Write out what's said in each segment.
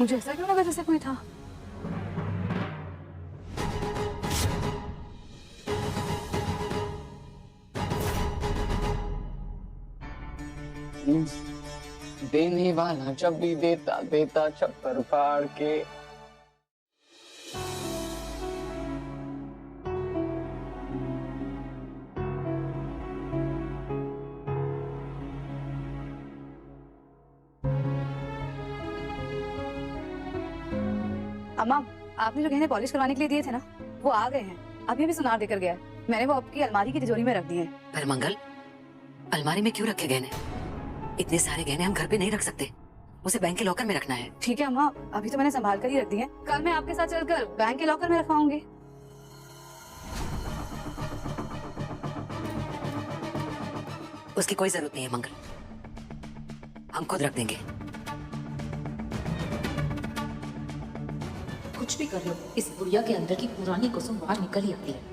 मुझे ऐसा क्यों लगा जैसे कोई था। देने वाला जब भी देता देता छप्पर फाड़ के। अम्मा, आपने जो गहने पॉलिश करवाने के लिए दिए थे ना, वो आ गए हैं। अभी भी सुनार देकर गया है। मैंने वो आपकी अलमारी की तिजोरी में रख दिए हैं। पर मंगल, अलमारी में क्यों रखे गहने? इतने सारे गहने हम घर पे नहीं रख सकते, उसे बैंक के लॉकर में रखना है। ठीक है अम्मा, अभी तो मैंने संभाल कर ही रख दिए हैं। कल मैं आपके साथ चलकर बैंक के लॉकर में रखवाऊंगी। उसकी कोई जरूरत नहीं है मंगल, हम खुद रख देंगे। कुछ भी कर लो, इस बुढ़िया के अंदर की पुरानी कुसुम बाहर निकल ही आती है।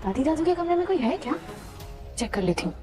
दादी दादू के कमरे में कोई है क्या? चेक कर लेती हूँ।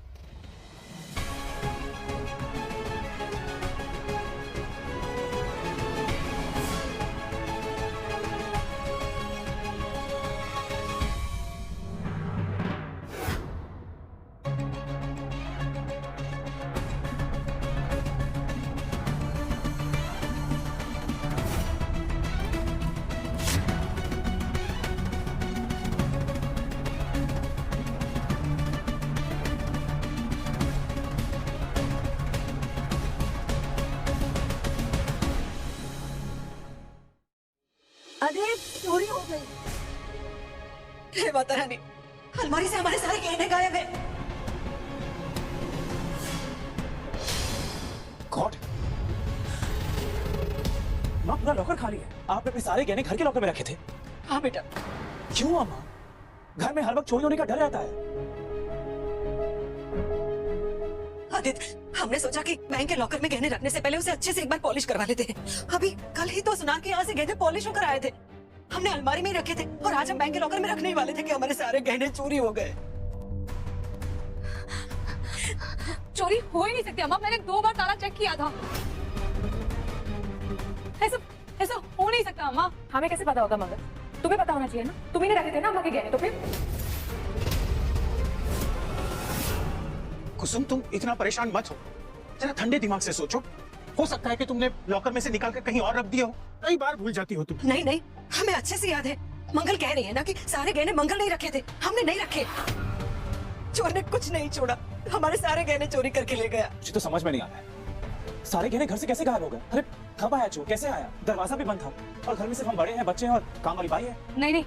अरे चोरी हो गई। हे माता रानी, अलमारी से हमारे सारे गहने गायब है। गॉड, माँ पूरा लॉकर खाली है। आपने अपने सारे गहने घर के लॉकर में रखे थे? हाँ बेटा। क्यों अम्मा? घर में हर वक्त चोरी होने का डर रहता है। आदित्य, हमने सोचा कि बैंक के लॉकर में गहने रखने से पहले उसे अच्छे से एक बार पॉलिश करवा लेते हैं। अभी कल ही तो सुनार के यहाँ से गहने पॉलिश होकर आए थे। हमने अलमारी में ही रखे थे और आज हम बैंक के लॉकर में रखने ही वाले थे कि हमारे सारे गहने चोरी हो गए। चोरी हो ही नहीं सकती अम्मा, मैंने 2 बार ताला चेक किया था। ऐसा ऐसा हो नहीं सकता अम्मा। हमें कैसे पता होगा मगर? तुम्हें पता होना चाहिए ना, तुम्ही ने रखे थे ना अम्मा के गहने, तो फिर? कुसुम, तुम इतना परेशान मत हो, जरा ठंडे दिमाग से सोचो। हो सकता है कि तुमने लॉकर में से निकाल कर कहीं और रख दिया हो। कई बार भूल जाती हो तुम। नहीं नहीं, हमें अच्छे से याद है। मंगल कह रही है ना कि सारे गहने मंगल नहीं रखे थे, हमने नहीं रखे। चोर ने कुछ नहीं छोड़ा, हमारे सारे गहने चोरी करके ले गया। मुझे तो समझ में नहीं आ रहा है, सारे गहने घर से कैसे गायब हो गए? अरे कब आया चोर, कैसे आया? दरवाजा भी बंद था और घर में सिर्फ हम बड़े हैं, बच्चे हैं और काम वाली बाई है। नहीं नहीं,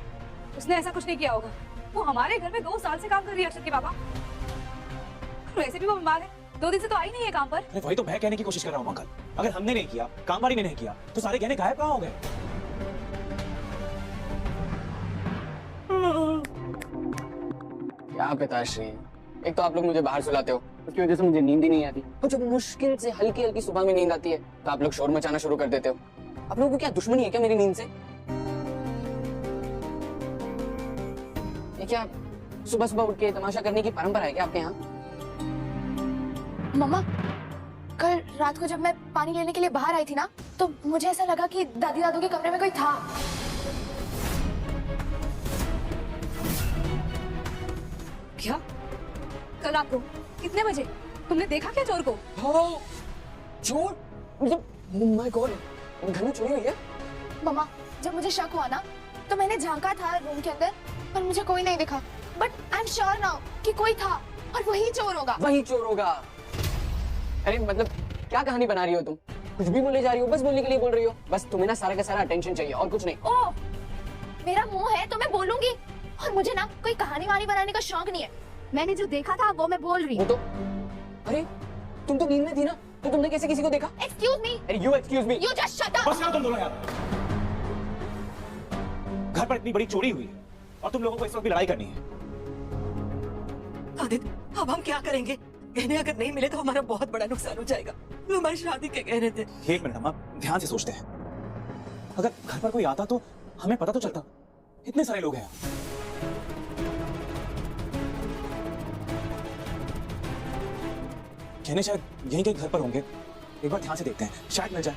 उसने ऐसा कुछ नहीं किया होगा। वो हमारे घर में 2 साल से काम कर रही है अक्षत के पापा। वैसे भी वो बीमार है, 2 दिन से तो आई नहीं है काम पर। अरे वही तो मैं कहने की कोशिश कर रहा हूँ मंगल, अगर हमने नहीं किया, काम वाली ने नहीं किया, तो सारे गहने गायब कहाँ हो गए? क्या पिताश्री, एक तो आप लोग मुझे बाहर सुलाते हो, उसकी वजह से मुझे नींद ही नहीं आती। और जब मुश्किल से हल्की हल्की सुबह में नींद आती है तो आप लोग शोर मचाना शुरू कर देते हो। आप लोगों को क्या दुश्मनी है क्या मेरी नींद से? ये क्या सुबह सुबह उठ के तमाशा करने की परंपरा है क्या आपके यहाँ? मम्मा, कल रात को जब मैं पानी लेने के लिए बाहर आई थी ना, तो मुझे ऐसा लगा कि दादी दादू के कमरे में कोई था। क्या? कल रात को कितने बजे? तुमने देखा क्या चोर को? हाँ, चोर? मतलब oh my God, घर में चोरी हुई है? मम्मा, जब मुझे शक हुआ ना, तो मैंने झांका था रूम के अंदर, पर मुझे कोई नहीं दिखा। But I am sure now कि कोई था और वही चोर होगा। वही चोर होगा। अरे मतलब क्या कहानी बना रही हो तुम? कुछ भी बोले जा रही हो, बस बोलने के लिए बोल रही हो। बस तुम्हें ना सारा का सारा अटेंशन चाहिए और कुछ नहीं। ओह, मेरा मुंह है तो मैं बोलूंगी, और मुझे ना कोई कहानी वानी बनाने का शौक नहीं है। मैंने जो देखा था वो मैं बोल रही वो हूँ। तो, अरे तुम तो नींद में थी ना, तो तुमने कैसे किसी को देखा? एक्सक्यूज मी, अरे you excuse me. You just shut up. बस करो तुम दोनों यार। घर पर इतनी बड़ी चोरी हुई है और तुम लोगों को इस वक्त भी लड़ाई करनी है। आदित्य, अब हम क्या करेंगे? गहने अगर नहीं मिले तो हमारा बहुत बड़ा नुकसान हो जाएगा। वो हमारी शादी के गहने थे। एक मिनट अम्मा, ध्यान से सोचते हैं। अगर घर पर कोई आता तो हमें पता तो चलता। इतने सारे लोग हैं। कहने शायद यहीं कहीं घर पर होंगे। एक बार ध्यान से देखते हैं, शायद मिल जाए।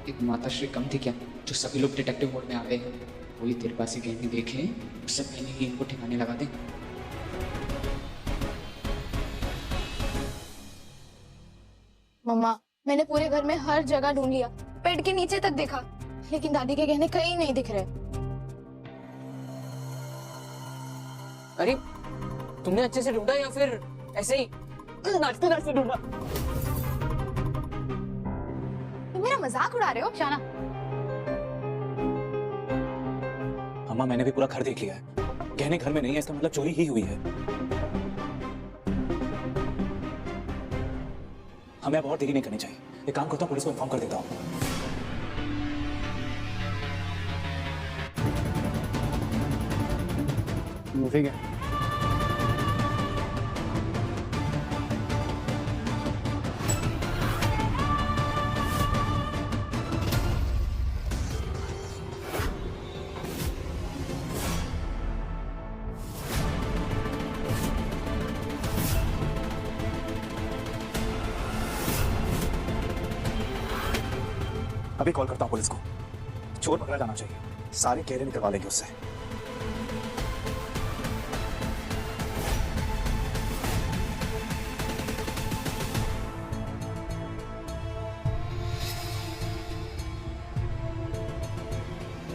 एक माताश्री कम थी क्या जो सभी लोग डिटेक्टिव मोड में आ गए? वही तेरे पास ही गहने देखे और सब गहने ही इनको ठिकाने लगा दे। मम्मा, मैंने पूरे घर में हर जगह ढूंढ लिया, बेड के नीचे तक देखा, लेकिन दादी के गहने कहीं नहीं दिख रहे। अरे तुमने अच्छे से ढूंढा या फिर ऐसे ही नाचते नाचते ढूंढा? तुम मेरा मजाक उड़ा रहे हो शाना? अम्मा, मैंने भी पूरा घर देख लिया है। गहने घर में नहीं है, इसका मतलब चोरी ही हुई है। हमें अब और देरी नहीं करनी चाहिए। एक काम करता हूँ, पुलिस को इन्फॉर्म कर देता हूँ। ठीक है। अभी कॉल करता हूँ पुलिस को। चोर पकड़ा जाना चाहिए, सारे गहने निकलवा लेंगे उससे।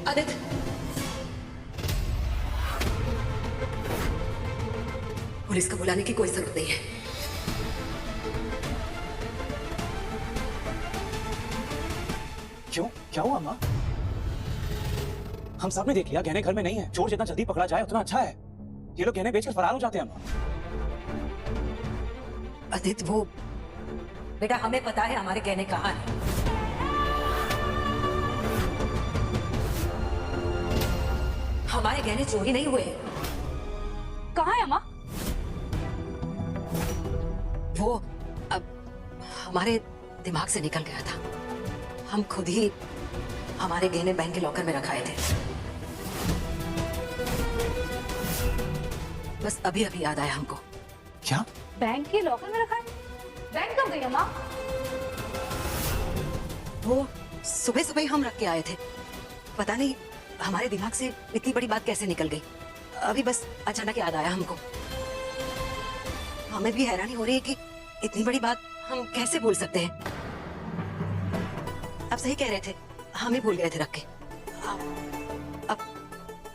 आदित्य, पुलिस को बुलाने की कोई जरूरत नहीं है। क्यों? क्या हुआ अम्मा? हम सब ने देख लिया, गहने घर में नहीं है। चोर जितना जल्दी पकड़ा जाए उतना अच्छा है। ये लोग गहने बेचकर फरार हो जाते हैं अम्मा। आदित्य, वो बेटा, हमें पता है हमारे गहने कहाँ हैं। हमारे गहने चोरी नहीं हुए। कहाँ है अम्मा? वो अब हमारे दिमाग से निकल गया था। हम खुद ही हमारे गहने बैंक के लॉकर में रखाए थे। बस अभी अभी याद आया हमको। क्या? बैंक के लॉकर में रखा है? बैंक कब गई अम्मा? वो सुबह सुबह ही हम रख के आए थे। पता नहीं हमारे दिमाग से इतनी बड़ी बात कैसे निकल गई। अभी बस अचानक याद आया हमको। हमें भी हैरानी हो रही है कि इतनी बड़ी बात हम कैसे भूल सकते हैं। आप सही कह रहे थे, हम ही भूल गए थे रख के। अब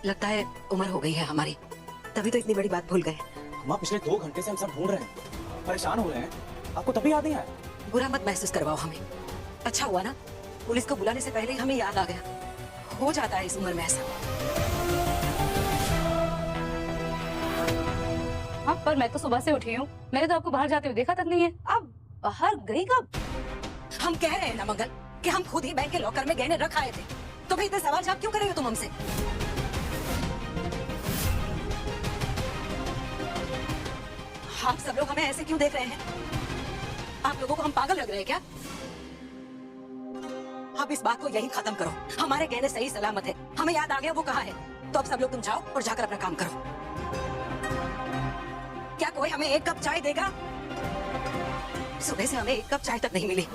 लगता है उम्र हो गई है हमारी, तभी तो इतनी बड़ी बात भूल गए। अम्मा, पिछले 2 घंटे से हम सब ढूंढ रहे हैं, परेशान हो रहे हैं। आपको तभी याद नहीं आया? बुरा मत महसूस करवाओ हमें। अच्छा हुआ ना, पुलिस को बुलाने से पहले ही हमें याद आ गया। हो जाता है इस उम्र में ऐसा। हाँ, पर मैं तो सुबह से उठी हूँ। मैंने तो आपको बाहर जाते हुए देखा तक नहीं है। अब बाहर गई कब? हम कह रहे हैं ना मंगल कि हम खुद ही बैंक के लॉकर में गहने रख आए थे। तो भाई इतने सवाल जवाब क्यों कर रहे हो तुम हमसे? आप सब लोग हमें ऐसे क्यों देख रहे हैं? आप लोगों को हम पागल लग रहे हैं क्या? अब इस बात को यही खत्म करो। हमारे गहने सही सलामत है, हमें याद आ गया वो कहाँ है। तो अब सब लोग तुम जाओ और जाकर अपना काम करो। क्या कोई हमें एक कप चाय देगा? सुबह से हमें एक कप चाय तक नहीं मिली।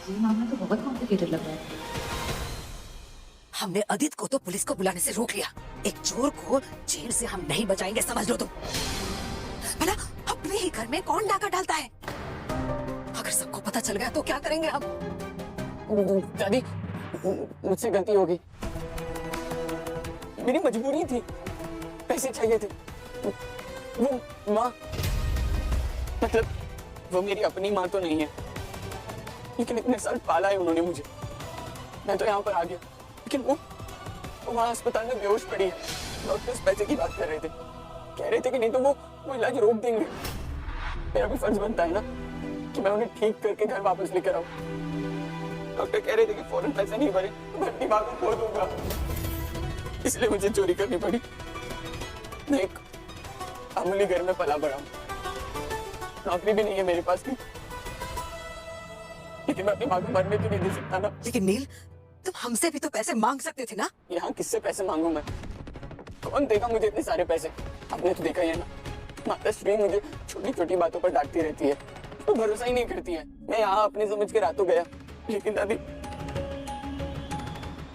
ये मामला तो बहुत कॉम्प्लिकेटेड लग रहा है। हमने अदित को तो पुलिस को बुलाने से रोक लिया, एक चोर को जेल से हम नहीं बचाएंगे, समझ लो तुम। भला अपने ही घर में कौन डाका डालता है? अगर सबको पता चल गया तो क्या करेंगे हम? दादी, मुझसे गलती हो गई, मेरी मजबूरी थी, पैसे चाहिए थे। वो माँ, मतलब वो मेरी अपनी माँ तो नहीं है, लेकिन इतने साल पाला है उन्होंने मुझे। मैं तो यहाँ पर आ गया, लेकिन वो वहाँ अस्पताल में बेहोश पड़ी है। डॉक्टर्स पैसे की बात कर रहे थे, कह रहे थे कि नहीं तो वो इलाज रोक देंगे। मेरा भी फर्ज बनता है ना कि मैं उन्हें ठीक करके घर वापस लेकर आऊँ। डॉक्टर कह रहे थे कि फौरन पैसे नहीं भरे तो मैं अपनी माँ को खो दूंगा, इसलिए मुझे चोरी करनी पड़ी। मैं एक अमूली घर में पला बड़ा हूँ, नौकरी भी नहीं है मेरे पास भी, लेकिन मैं अपनी माँ को मरने तो नहीं दे सकता ना। लेकिन नील, तुम हमसे भी तो पैसे मांग सकते थे ना। यहाँ किससे पैसे मांगू मैं? कौन देगा मुझे इतने सारे पैसे? आपने तो देखा ही है ना, माता श्री मुझे छोटी छोटी बातों पर डांटती रहती है, तो भरोसा ही नहीं करती है। मैं यहाँ अपने समझ के रातों गया, लेकिन दादी,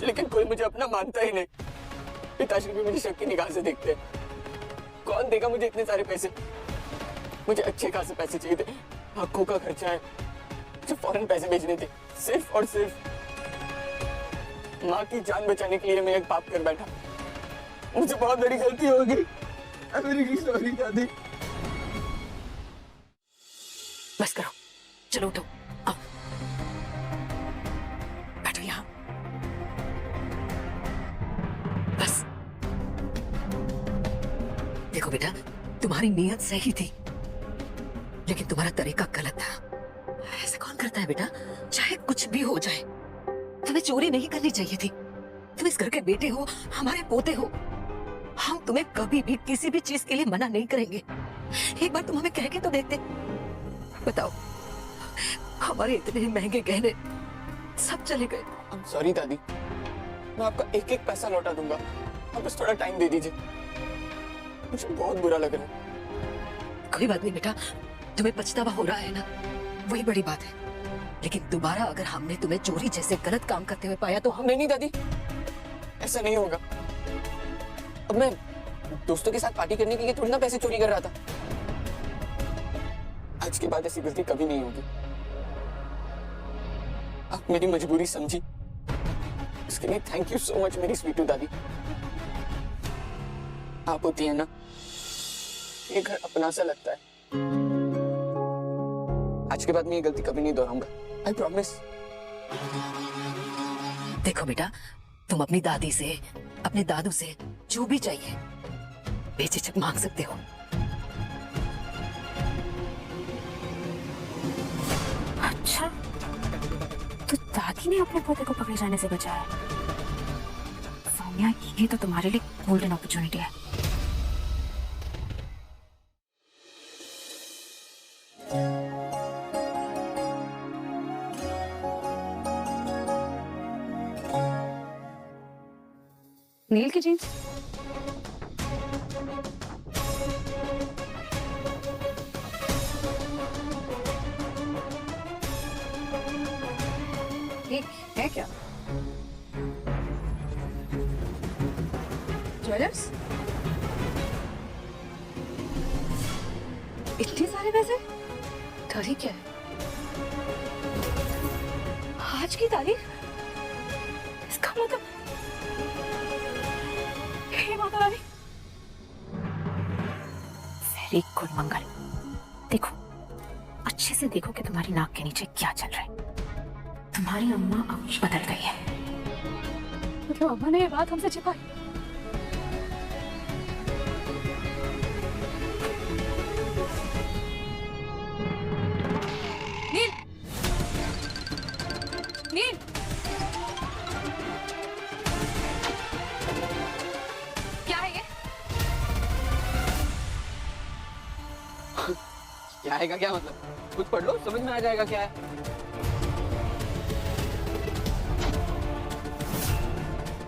लेकिन कोई मुझे अपना मानता ही नहीं। पिताश्री भी मुझे शक की निगाह से देखते हैं। कौन देगा मुझे इतने सारे पैसे? मुझे अच्छे खासे पैसे चाहिए थे, आंखों का खर्चा है, मुझे फौरन पैसे भेजने थे, सिर्फ और सिर्फ माँ की जान बचाने के लिए मैं एक पाप कर बैठा। मुझे बहुत बड़ी गलती हो गई। I'm really sorry, दादी। बस करो, चलो उठो, आओ बैठो यहाँ। बस देखो बेटा, तुम्हारी नीयत सही थी, लेकिन तुम्हारा तरीका गलत था। ऐसे कौन करता है बेटा? चाहे कुछ भी हो जाए, तुम्हें चोरी नहीं करनी चाहिए थी। तुम इस घर के बेटे हो, हमारे पोते हो। हम तुम्हें कभी भी किसी भी चीज के लिए मना नहीं करेंगे। एक बार तुम हमें कह के तो देखते। बताओ, हमारे इतने महंगे गहने सब चले गए। I'm sorry, दादी। मैं आपका एक एक पैसा लौटा दूंगा, आप बस थोड़ा टाइम दे दीजिए। मुझे बहुत बुरा लग रहा है। कोई बात नहीं बेटा, तुम्हें पछतावा हो रहा है ना, वही बड़ी बात है। लेकिन दोबारा अगर हमने तुम्हें चोरी जैसे गलत काम करते हुए पाया तो हम नहीं दादी, ऐसा नहीं होगा। अब मैं दोस्तों के साथ पार्टी करने के लिए थोड़ी ना पैसे चोरी कर रहा था। आज के बाद ऐसी गलती कभी नहीं होगी। आप मेरी मजबूरी समझी, इसके लिए थैंक यू सो मच मेरी स्वीटू दादी। आप होती है ना, ये घर अपना सा लगता है। आज के बाद मैं ये गलती कभी नहीं दोहराऊंगा, आई प्रॉमिस। देखो बेटा, तुम अपनी दादी से, अपने दादू से जो भी चाहिए बेझिझक मांग सकते हो। अच्छा, तो दादी ने अपने पोते को पकड़े जाने से बचाया। सौम्या, ये तो तुम्हारे लिए गोल्डन अपॉर्चुनिटी है। नील की जीन्स ये है क्या? ज्वेलर्स? इतने सारे पैसे? तारीख क्या है? आज की तारीख? इसका मतलब, हे माता रानी, वेरी गुड मंगल। देखो, अच्छे से देखो कि तुम्हारी नाक के नीचे क्या चल रहा है। तुम्हारी अम्मा अब बदल गई है। मतलब अम्मा ने ये बात हमसे छिपाई? नील क्या है ये? क्या आएगा क्या मतलब? कुछ पढ़ लो, समझ में आ जाएगा क्या है।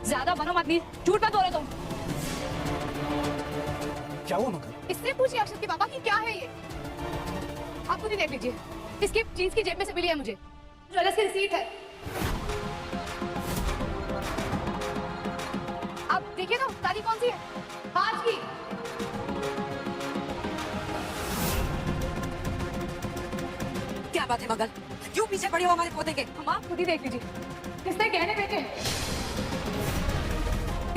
ज्यादा बनो मत नील, झूठ मत बोलो तुम। क्या हुआ मंगल? इससे पूछिए अक्षत के पापा कि क्या है ये। आप खुद ही देख लीजिए, इसकी जीन्स की जेब में से मिली है मुझे, ज्वेलर्स की रिसीट है। आप देखिए तो तारीख कौन सी है? आज की। क्या बात है मंगल, क्यों पीछे पड़ी हो हमारे पोते के? हम आप खुद ही देख लीजिए, किसने गहने बेचे हैं?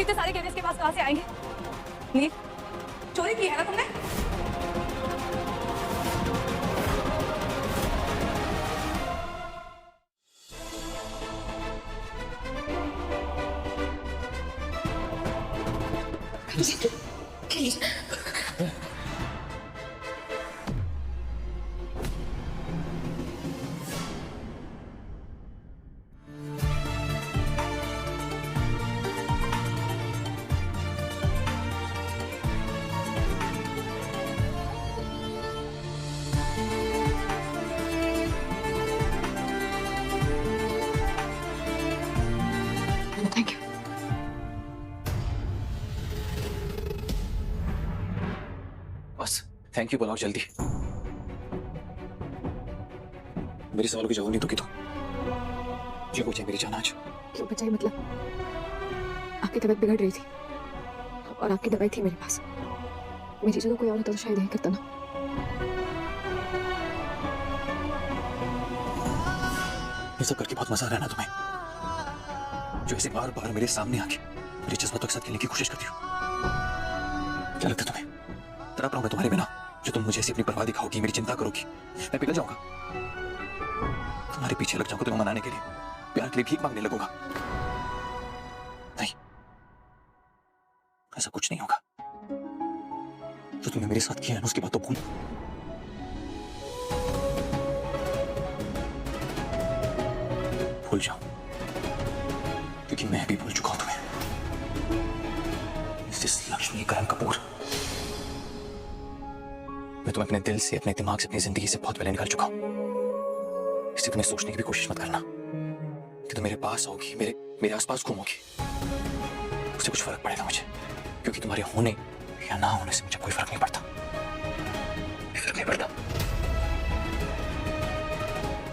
इतने सारे गहने इसके पास कहाँ से आएंगे? नील, चोरी की है ना तुमने? Thank you. बस थैंक यू बोलाओ जल्दी। मेरे सवालों के जवाब नहीं दोगी तो जो पूछे मेरी जान आज। क्यों बचाई मतलब? आपकी तबीयत बिगड़ रही थी और आपकी दवाई थी मेरे पास। मेरी जगह कोई और होता तो शायद यही करता ना। ये सब करके बहुत मजा आ रहा है ना तुम्हें, जो ऐसे बार बार मेरे सामने आके मेरे जज्बातों के साथ खेलने की कोशिश करती हो। क्या लगता है तुम्हें तड़प रहा हूँ मैं तुम्हारे बिना? जो तुम मुझे ऐसी अपनी परवाह दिखाओगी, मेरी चिंता करोगी, मैं पिघल जाऊंगा। तुम्हारे पीछे लग जाऊंगा तुम्हें मनाने के लिए, प्यार के लिए भीख मांगने लगूंगा। नहीं, ऐसा कुछ नहीं होगा। जो तुमने मेरे साथ किया है ना उसकी बात तो भूल। भूल जाओ, क्योंकि मैं भी भूल चुका हूं तुम्हें। मिसेस लक्ष्मीकरण कपूर, मैं तुम्हें अपने दिल से, अपने दिमाग से, अपनी जिंदगी से बहुत पहले निकाल चुका हूं। इसलिए तुम्हें सोचने की भी कोशिश मत करना कि तुम मेरे पास आओगी, मेरे आसपास घूमोगी, उससे कुछ फर्क पड़ेगा मुझे। क्योंकि तुम्हारे होने या ना होने से मुझे कोई फर्क नहीं पड़ता। फर्क नहीं पड़ता।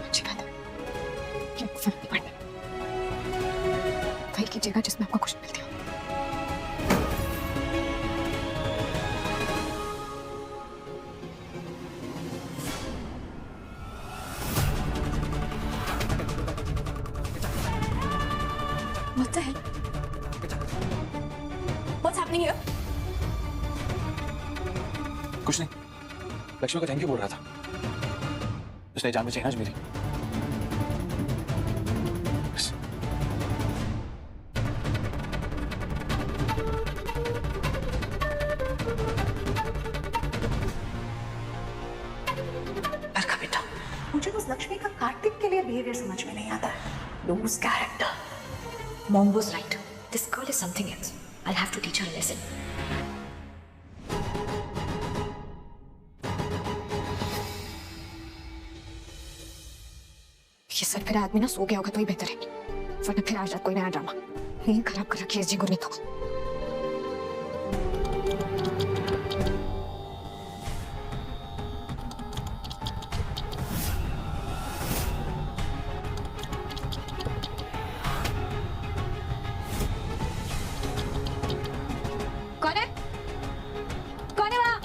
अच्छी बात है, क्यों फर्क नहीं पड़ता? वही की जगह जिसमें आपको खुशी मिलती हो। What the hell? What's happening here? कुछ नहीं, लक्ष्मी को थैंक यू बोल रहा था। उसने जान बचाई ना आज मेरी। बस। बरखा बेटा, मुझे उस लक्ष्मी का कार्तिक के लिए बिहेवियर समझ में नहीं आता है। Loose character. Mom was right. This girl is something else. I'll have to teach her a lesson. ये सर फिर आदमी ना सो गया होगा तो ही बेहतर है, वरना फिर आज रात कोई नया ड्रामा। नींद खराब कर रखी है इस जी गुरमीत को। कौन है? कौन है वहाँ?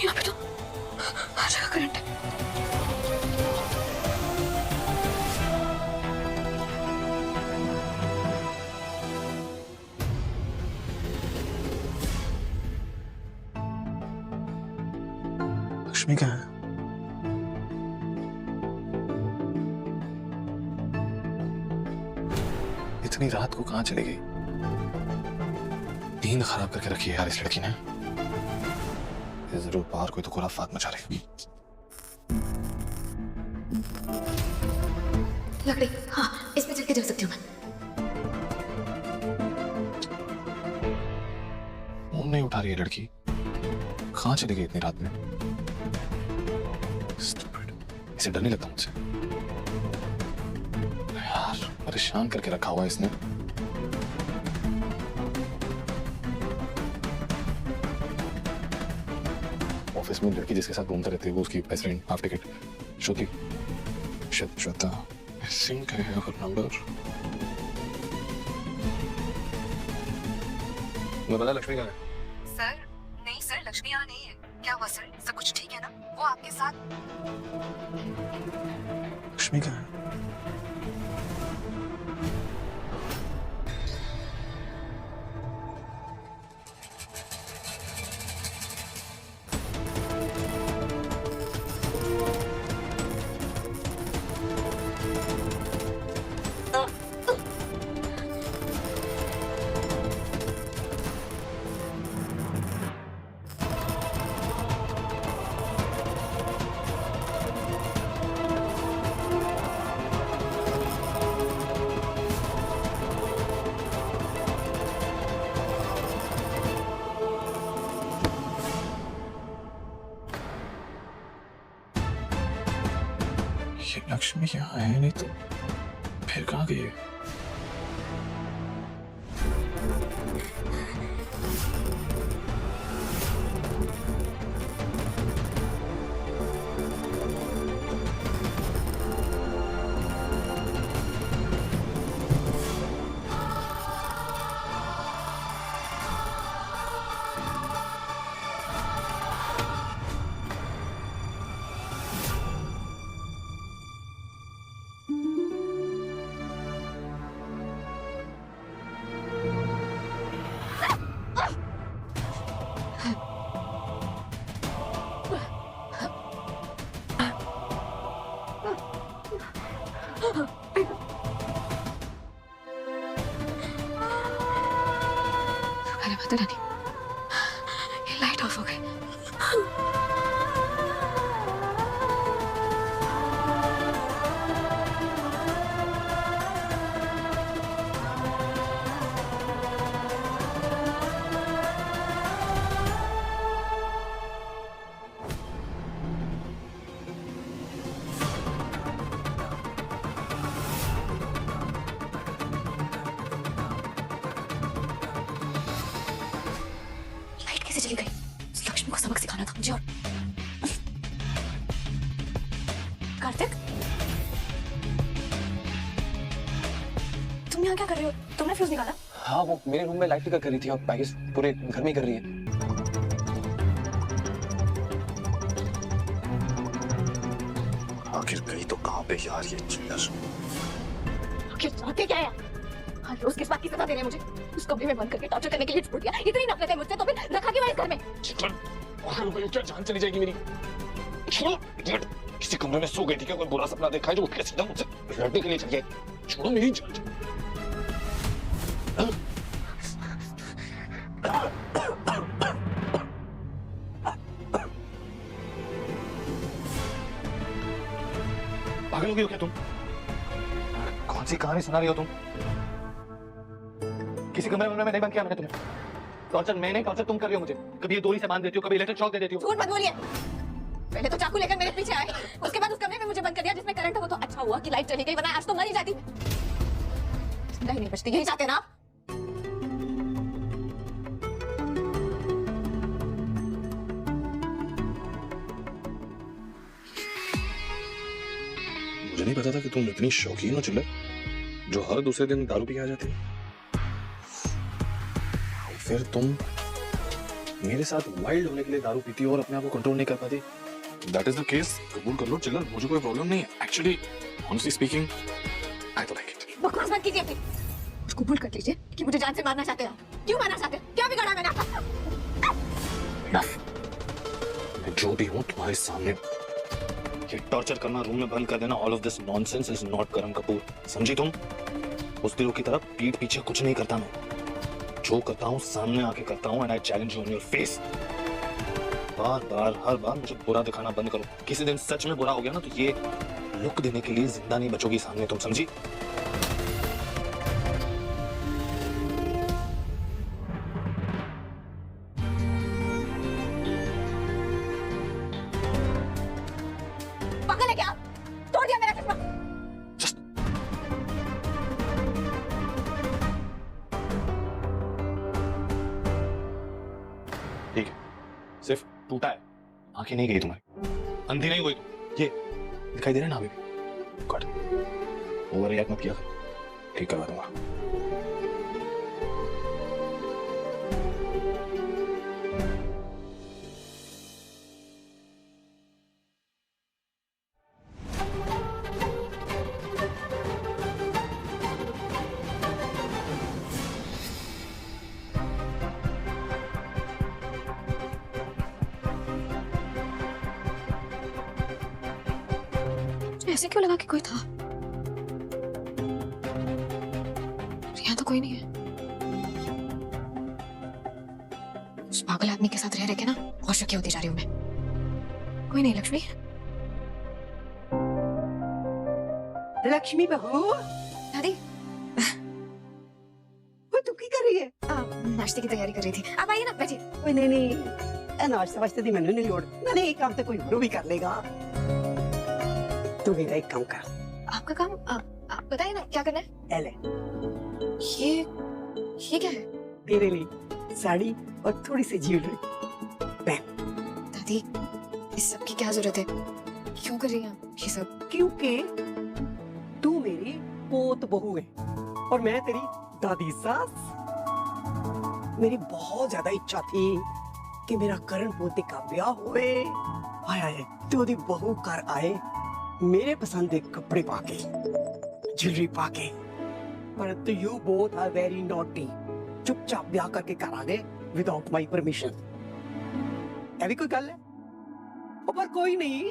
यहाँ पे तो हर जगह करंट है। लक्ष्मी कहाँ है? इतनी रात को कहाँ चली गई? नींद खराब करके रखी है यार इस लड़की ने। ये जरूर बाहर कोई तो खुराफात मचा रही। लकड़ी, हाँ, इस पे चल के जा सकती हूँ मैं। फोन नहीं उठा रही है लड़की, कहाँ चली गई इतनी रात में? Stupid. इसे डर नहीं लगता मुझसे? यार परेशान करके रखा हुआ है इसने। ऑफिस में लड़की जिसके साथ घूमते रहते हैं वो उसकी बेस्ट फ्रेंड हाफ टिकट श्रुति। श्वेता सिंह का है और नंबर। मैं बता लक्ष्मी का है। सर, नहीं सर, लक्ष्मी यहाँ नहीं है। क्या हुआ सर? सब कुछ ठीक है ना? वो आपके साथ? लक्ष्मी का है। ये लक्ष्मी यहाँ है नहीं तो फिर कहाँ गई है? अरे माता रानी, ये लाइट ऑफ हो गई। लाइट कैसे चली गई? उस लक्ष्मी को सबक सिखाना था मुझे। और कार्तिक, तुम यहाँ क्या कर रहे हो? तुमने फ्यूज निकाला? हाँ, वो मेरे रूम में लाइट टिका कर रही थी और पैकेज पूरे घर में ही कर रही है। आखिर गई तो कहाँ पे यार ये चिल्लर? आखिर चाहते क्या है? हर रोज किस बात की सजा दे रहे हैं मुझे? उस कमरे में बंद करके टॉर्चर करने के लिए छोड़ दिया। इतनी नफरत है मुझसे तो फिर रखा क्यों है इस घर में? क्या जान चली जाएगी मेरी? छोड़ो, किसी कमरे में सो गई थी क्या? कोई बुरा सपना देखा है जो उठ के सीधा मुझसे लड़ने के लिए चल गए? छोड़ो मेरी जान। पागल हो गई हो क्या तुम? कौन सी कहानी सुना रही हो तुम? किसी कमरे में नहीं बंद किया मैंने तुम्हें। टॉर्चर मैं नहीं, टॉर्चर तुम कर रही हो मुझे। कभी ये डोरी से बांध देती हो, कभी इलेक्ट्रिक शॉक दे देती हो। झूठ मत बोलिए। पहले तो चाकू लेकर मेरे पीछे आए, उसके बाद उस कमरे में मुझे बंद कर दिया जिसमें करंट हो। तो अच्छा हुआ कि लाइट चली गई, वरना आज तो मर ही जाती। जिंदा ही नहीं बचती, यही चाहते ना आप? मुझे नहीं पता था कि तुम इतनी शौकीन हो चिल्लर, जो हर दूसरे दिन दारू पी आ जाती है। फिर तुम मेरे साथ वाइल्ड होने के लिए दारू पीती हो और अपने आप को कंट्रोल नहीं कर पाती। That is the case. कबूल कर लो चिल्लर, मुझे कोई प्रॉब्लम नहीं है। एक्चुअली ऑनेस्टली स्पीकिंग आई तो लाइक इट। बकवास मत कीजिए अपनी। कबूल कर लीजिए कि मुझे जान से मारना चाहते हैं। क्यों मारना चाहते हैं? क्या बिगाड़ा मैंने आपका? मैं जो भी हूं तुम्हारे सामने, ये टॉर्चर करना रूम में बंद कर देना, all of this nonsense is not Karan Kapoor, समझी तुम? उस दिलों की तरफ पीठ पीछे कुछ नहीं करता मैं। जो करता हूं सामने आके करता हूं, and I challenge you on your face. बार बार हर बार मुझे बुरा दिखाना बंद करो। किसी दिन सच में बुरा हो गया ना, तो ये लुक देने के लिए जिंदा नहीं बचोगी सामने तुम, समझी? पागल है क्या? तोड़ दिया मेरा चश्मा। ठीक है, सिर्फ टूटा है, आंखें नहीं गई तुम्हारी, अंधी नहीं हुई तुम। ये दिखाई दे रहा है ना अभी भी? गॉड, ओवर रिएक्ट मत किया कर, ठीक करवा दूंगा। ऐसे क्यों लगा कि कोई था? यहाँ तो कोई नहीं है। उस पागल आदमी के साथ रह रहे के ना और शकी होती जा रही हूँ मैं। कोई नहीं लक्ष्मी। लक्ष्मी बहू, दादी, वो तू की कर रही है? नाश्ते की तैयारी कर रही थी। आप आइए ना, बैठिए। ओए नहीं नहीं, नाश्ते वास्ते दी मैंने नहीं लोड़। मैंने एक काम तो कोई और भी कर लेगा। तू मेरा एक काम कर। आपका काम? आप बताइए ना क्या करना है। ले, ये क्या है? तेरे लिए साड़ी और थोड़ी सी ज्वेलरी पहन। दादी, इस सब की क्या जरूरत है? क्यों कर रही हैं आप ये सब? क्योंकि तू मेरी पोत बहू है और मैं तेरी दादी सास। मेरी बहुत ज्यादा इच्छा थी कि मेरा करण पोते का ब्याह होए। हाय हाय, तू दी बहू कर आए मेरे पसंद के कपड़े पाके, ज्वेलरी पाके, पर you both are very naughty. चुपचाप ब्याह करके कर आ गए विदाउट माई परमिशन। ऐसी कोई गल है? पर कोई नहीं,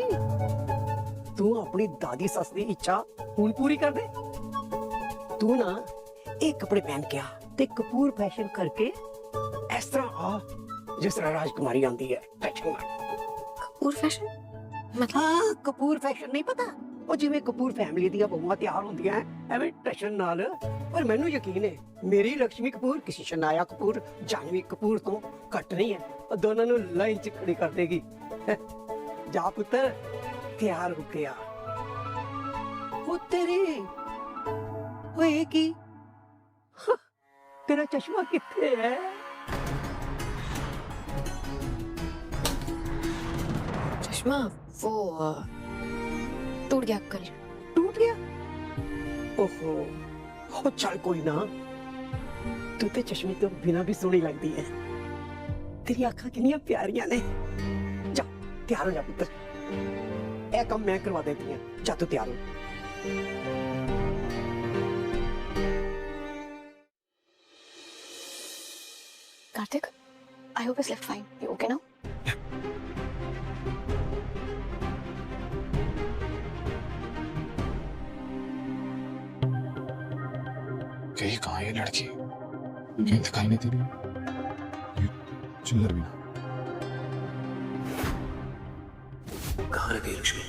तू अपनी दादी सस की इच्छा हुण पूरी कर दे। तू ना एक कपड़े पहन के आ ते कपूर फैशन करके इस तरह आ जिस तरह राजकुमारी आंदी है। फैशन कपूर फैशन मतलब? हाँ, कपूर फैशन नहीं पता? ਉਹ ਜਿਵੇਂ ਕਪੂਰ ਫੈਮਿਲੀ ਦੀਆਂ ਬਹੂਆਂ ਤਿਆਰ ਹੁੰਦੀਆਂ ਐਵੇਂ ਟਸ਼ਨ ਨਾਲ। ਪਰ ਮੈਨੂੰ ਯਕੀਨ ਹੈ ਮੇਰੀ ਲక్ష్ਮੀ ਕਪੂਰ ਕਿਸੇ ਸ਼ਨਾਇਆ ਕਪੂਰ, ਜਾਨਵੀ ਕਪੂਰ ਤੋਂ ਘੱਟ ਨਹੀਂ ਹੈ। ਉਹ ਦੋਨਾਂ ਨੂੰ ਲਾਈਨ 'ਚ ਖੜੀ ਕਰ ਦੇਗੀ। ਜਾ ਪੁੱਤਰ, ਤਿਆਰ ਹੋ ਕੇ ਆ। ਉਹ ਤੇਰੇ ਹੋਏ ਕੀ? ਤੇਰਾ ਚਸ਼ਮਾ ਕਿੱਥੇ ਹੈ? चश्मा वो टूट गया कल। टूट गया? ओहो, ओ चल कोई ना, तू ते चश्मे तो बिना भी सोहनी लगती है। तेरी आंखें कितनी प्यारियां ने। जा तैयार हो जा पुत्र, ए काम मैं करवा देती हूं। जा तू तैयार हो। Kartik, I hope it's left fine. You okay now? कहीं कहाँ है ये लड़की? ये दिखाई नहीं दे रही। ये चिल्लर भी ना। कहाँ रह गई लक्ष्मी?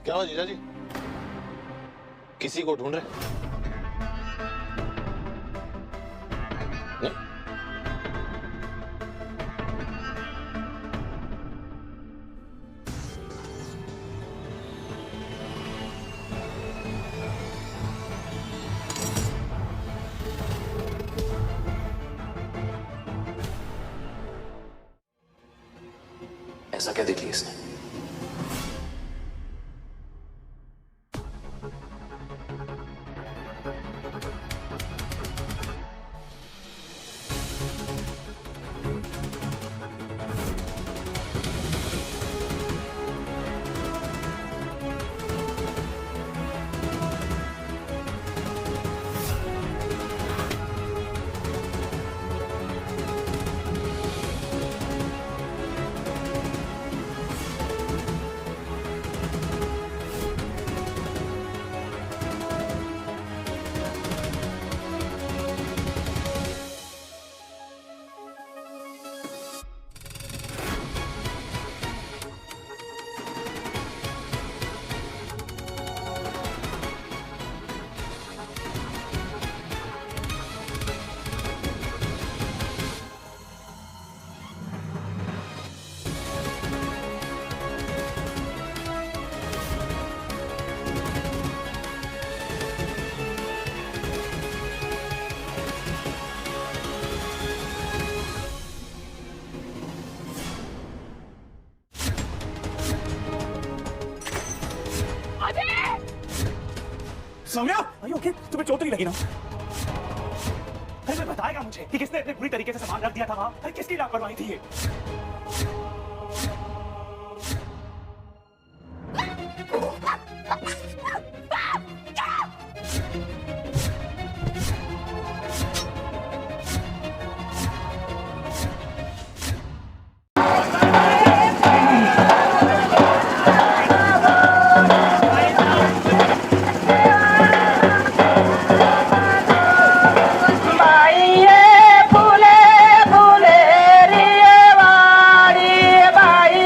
क्या हुआ जीजा जी? किसी को ढूंढ रहे? नहीं? ऐसा क्या देख लिया इसने? Saumya, are you okay? तुम्हें चोट तो नहीं लगी ना? अरे बताएगा मुझे कि किसने इतने बुरी तरीके से सामान रख दिया था वहाँ? अरे किसकी लापरवाही थी ये? बाई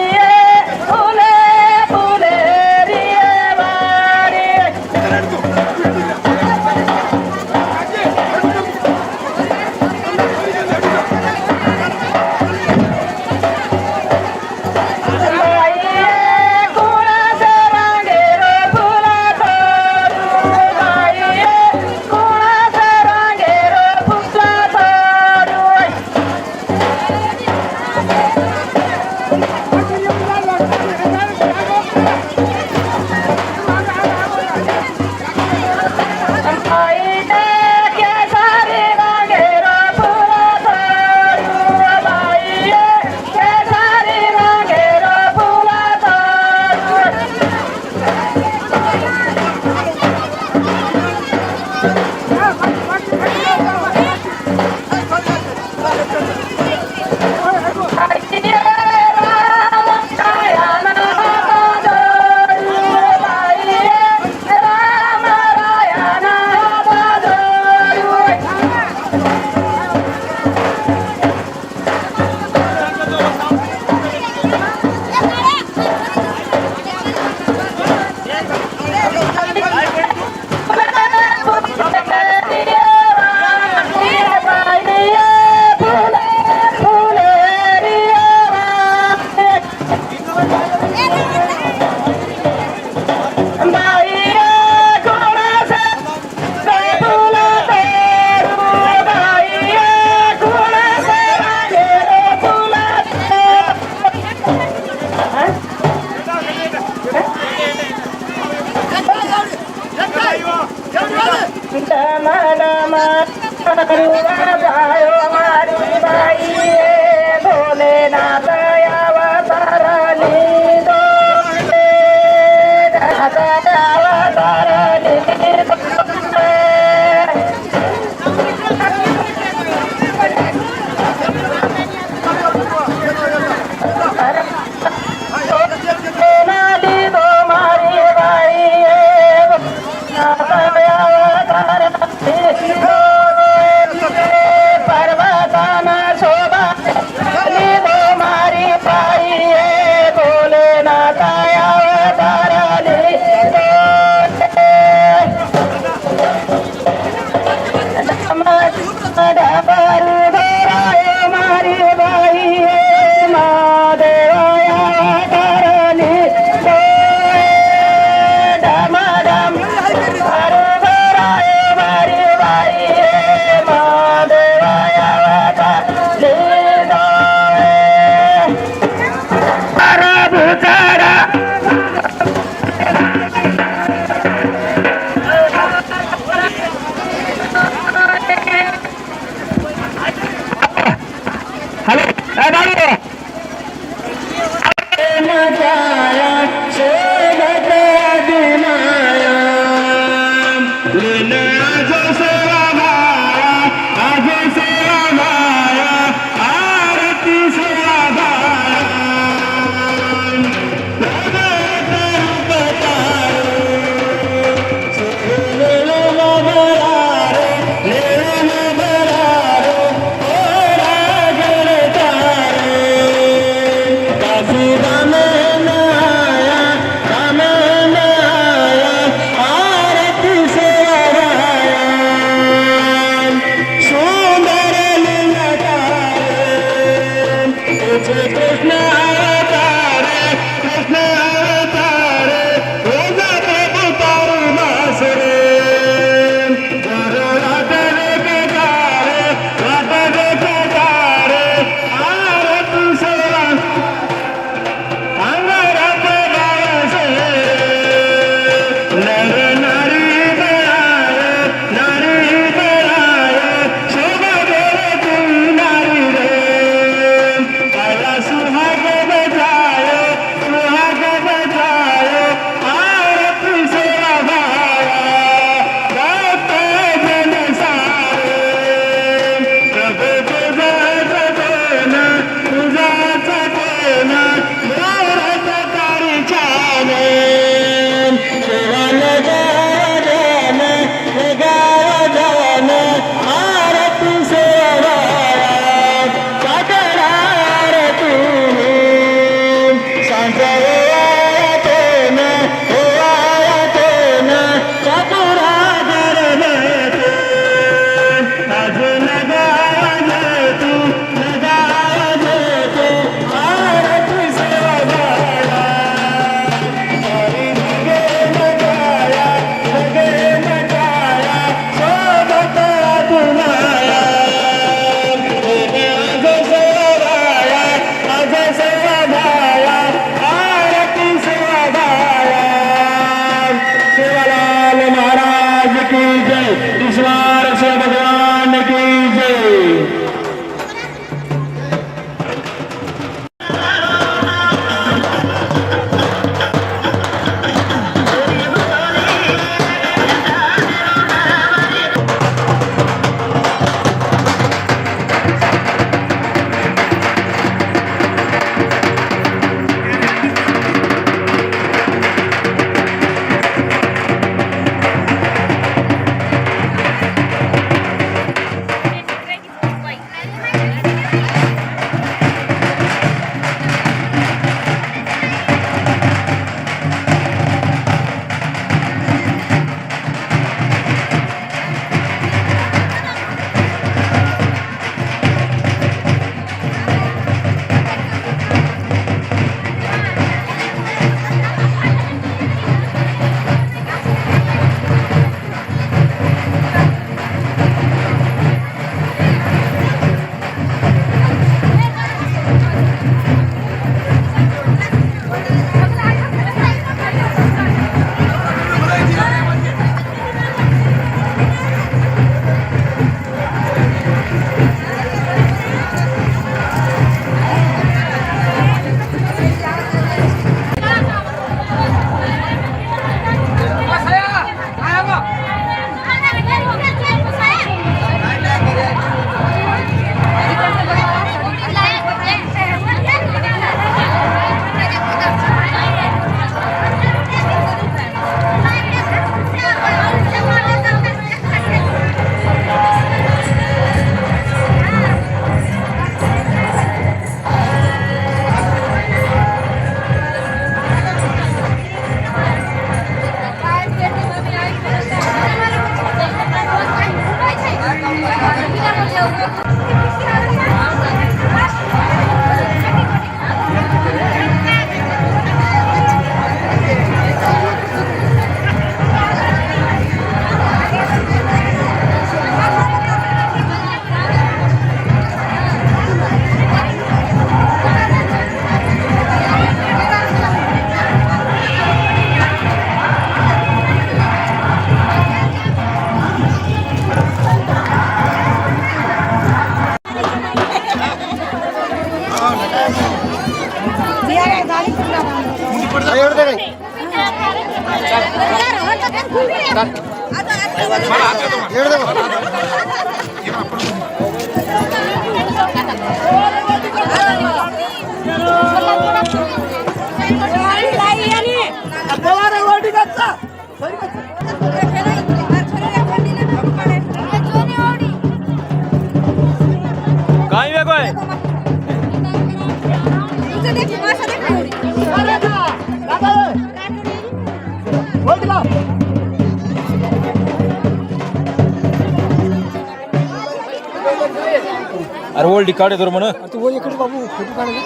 अरे ओल्ड काढे तर म्हण तू वो इकडे बाबू फोटो काढले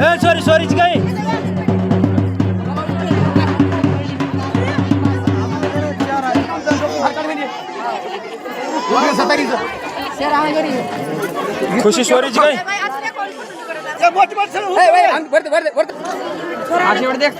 ए सॉरी सॉरी काय खुशी सॉरी काय देख